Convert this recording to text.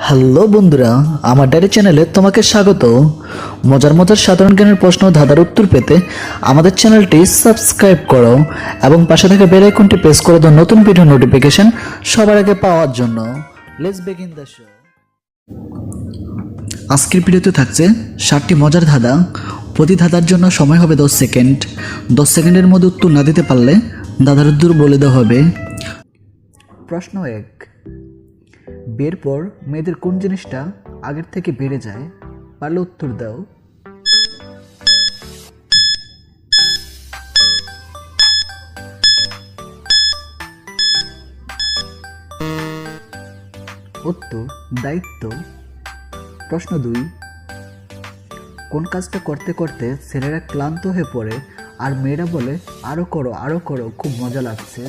Hello বন্ধুরা, আমার diary চ্যানেলে তোমাকে স্বাগত। মজার মজার সাধারণ জ্ঞানের প্রশ্ন ও ধাঁধার উত্তর পেতে আমাদের চ্যানেলটি সাবস্ক্রাইব করো এবং পাশে থাকা বেল আইকনটি প্রেস করে দাও নতুন ভিডিও নোটিফিকেশন সবার আগে পাওয়ার জন্য। Let's begin the show. আজকের ভিডিওতে থাকছে 7টি মজার ধাঁধা। প্রতি ধাঁধার জন্য সময় হবে 10 সেকেন্ড। 10 সেকেন্ডের মধ্যে উত্তর না দিতে পারলে ধাঁধার উত্তর বলে দেওয়া হবে। প্রশ্ন 1, বিয়ের পর মেয়েদের কোন জিনিসটা আগের থেকে বেড়ে যায়? পারলে উত্তর দাও। উত্তর দায়িত্ব। প্রশ্ন 2, কোন কাজটা করতে করতে ছেলেরা ক্লান্ত হয়ে পড়ে আর মেয়েরা বলে আরো করো খুব মজা লাগছে?